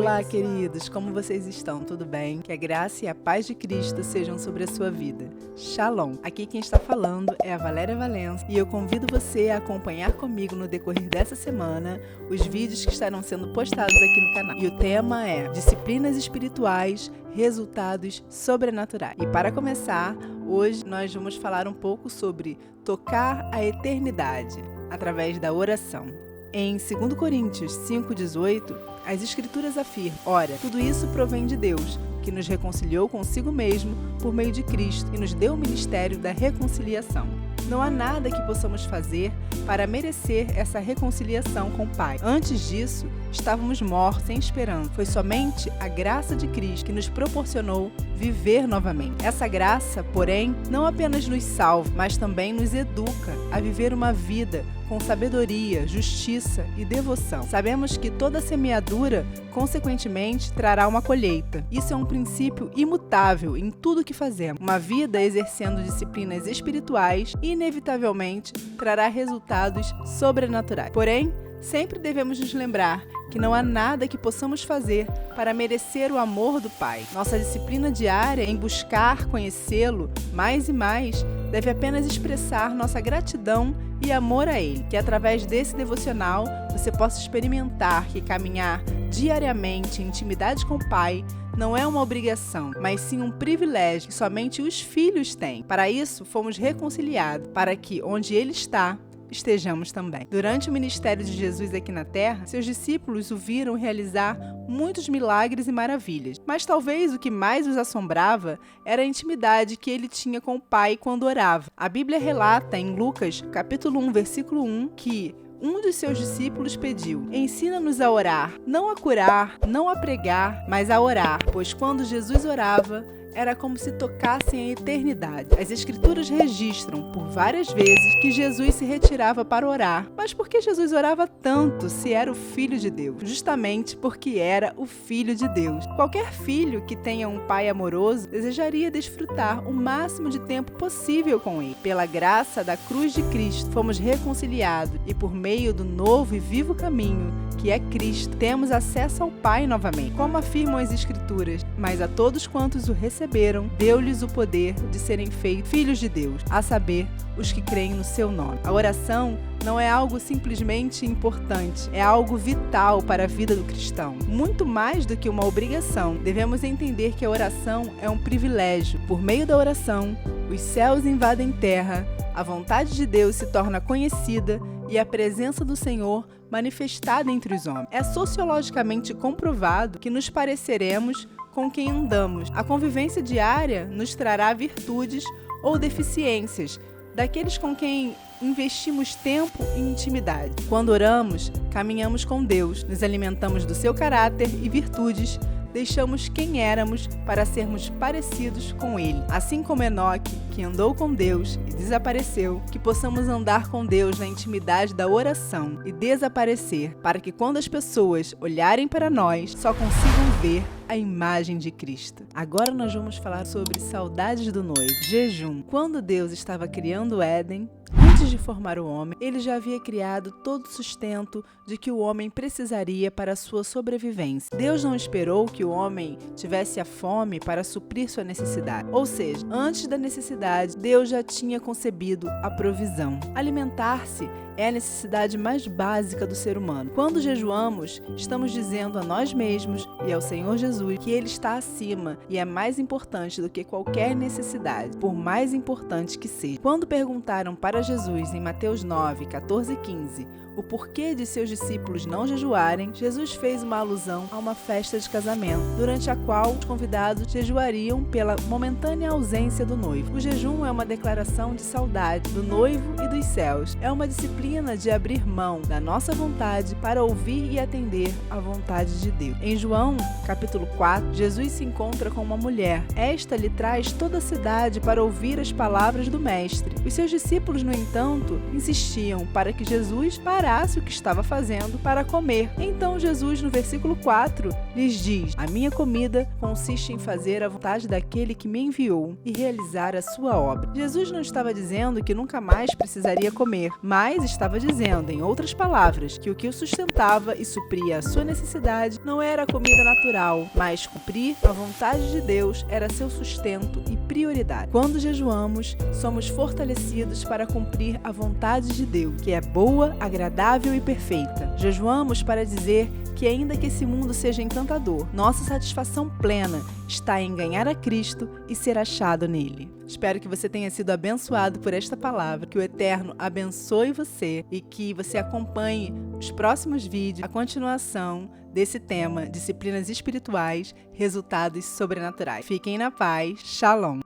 Olá, queridos, como vocês estão? Tudo bem? Que a graça e a paz de Cristo sejam sobre a sua vida. Shalom! Aqui quem está falando é a Valéria Valença e eu convido você a acompanhar comigo no decorrer dessa semana os vídeos que estarão sendo postados aqui no canal. E o tema é Disciplinas Espirituais, Resultados Sobrenaturais. E para começar, hoje nós vamos falar um pouco sobre tocar a eternidade através da oração. Em 2 Coríntios 5,18, as Escrituras afirmam: ora, tudo isso provém de Deus, que nos reconciliou consigo mesmo por meio de Cristo e nos deu o ministério da reconciliação. Não há nada que possamos fazer para merecer essa reconciliação com o Pai. Antes disso, estávamos mortos sem esperança. Foi somente a graça de Cristo que nos proporcionou viver novamente. Essa graça, porém, não apenas nos salva, mas também nos educa a viver uma vida com sabedoria, justiça e devoção. Sabemos que toda semeadura, consequentemente, trará uma colheita. Isso é um princípio imutável em tudo que fazemos. Uma vida exercendo disciplinas espirituais, inevitavelmente, trará resultados sobrenaturais. Porém, sempre devemos nos lembrar que não há nada que possamos fazer para merecer o amor do Pai. Nossa disciplina diária em buscar conhecê-lo mais e mais deve apenas expressar nossa gratidão e amor a Ele. Que através desse devocional você possa experimentar que caminhar diariamente em intimidade com o Pai não é uma obrigação, mas sim um privilégio que somente os filhos têm. Para isso, fomos reconciliados, para que, onde Ele está, estejamos também. Durante o ministério de Jesus aqui na Terra, seus discípulos o viram realizar muitos milagres e maravilhas. Mas talvez o que mais os assombrava era a intimidade que ele tinha com o Pai quando orava. A Bíblia relata em Lucas, capítulo 1, versículo 1, que um dos seus discípulos pediu: ensina-nos a orar, não a curar, não a pregar, mas a orar, pois quando Jesus orava, era como se tocassem a eternidade. As Escrituras registram por várias vezes que Jesus se retirava para orar. Mas por que Jesus orava tanto se era o Filho de Deus? Justamente porque era o Filho de Deus. Qualquer filho que tenha um pai amoroso desejaria desfrutar o máximo de tempo possível com ele. Pela graça da cruz de Cristo, fomos reconciliados e por meio do novo e vivo caminho, que é Cristo, temos acesso ao Pai novamente. Como afirmam as Escrituras, mas a todos quantos o receberam, deu-lhes o poder de serem feitos filhos de Deus, a saber, os que creem no seu nome. A oração não é algo simplesmente importante, é algo vital para a vida do cristão. Muito mais do que uma obrigação, devemos entender que a oração é um privilégio. Por meio da oração, os céus invadem terra, a vontade de Deus se torna conhecida e a presença do Senhor manifestada entre os homens. É sociologicamente comprovado que nos pareceremos com quem andamos. A convivência diária nos trará virtudes ou deficiências daqueles com quem investimos tempo e intimidade. Quando oramos, caminhamos com Deus, nos alimentamos do seu caráter e virtudes, deixamos quem éramos para sermos parecidos com Ele. Assim como Enoque, que andou com Deus e desapareceu, que possamos andar com Deus na intimidade da oração e desaparecer, para que quando as pessoas olharem para nós, só consigam ver a imagem de Cristo. Agora nós vamos falar sobre saudades do noivo. Jejum. Quando Deus estava criando o Éden, antes de formar o homem, ele já havia criado todo o sustento de que o homem precisaria para a sua sobrevivência. Deus não esperou que o homem tivesse a fome para suprir sua necessidade. Ou seja, antes da necessidade, Deus já tinha concebido a provisão. Alimentar-se é a necessidade mais básica do ser humano. Quando jejuamos, estamos dizendo a nós mesmos e ao Senhor Jesus que Ele está acima e é mais importante do que qualquer necessidade, por mais importante que seja. Quando perguntaram para Jesus em Mateus 9, 14 e 15 o porquê de seus discípulos não jejuarem, Jesus fez uma alusão a uma festa de casamento, durante a qual os convidados jejuariam pela momentânea ausência do noivo. O jejum é uma declaração de saudade do noivo e dos céus. É uma disciplina de abrir mão da nossa vontade para ouvir e atender à vontade de Deus. Em João, capítulo 4, Jesus se encontra com uma mulher. Esta lhe traz toda a cidade para ouvir as palavras do Mestre. Os seus discípulos, no entanto, entanto, insistiam para que Jesus parasse o que estava fazendo para comer. Então Jesus, no versículo 4, lhes diz: a minha comida consiste em fazer a vontade daquele que me enviou e realizar a sua obra. Jesus não estava dizendo que nunca mais precisaria comer, mas estava dizendo, em outras palavras, que o que o sustentava e supria a sua necessidade não era a comida natural, mas cumprir a vontade de Deus era seu sustento e prioridade. Quando jejuamos, somos fortalecidos para cumprir a vontade de Deus, que é boa, agradável e perfeita. Jejuamos para dizer que, ainda que esse mundo seja encantador, nossa satisfação plena está em ganhar a Cristo e ser achado nele. Espero que você tenha sido abençoado por esta palavra, que o Eterno abençoe você e que você acompanhe os próximos vídeos, a continuação desse tema, disciplinas espirituais, resultados sobrenaturais. Fiquem na paz. Shalom.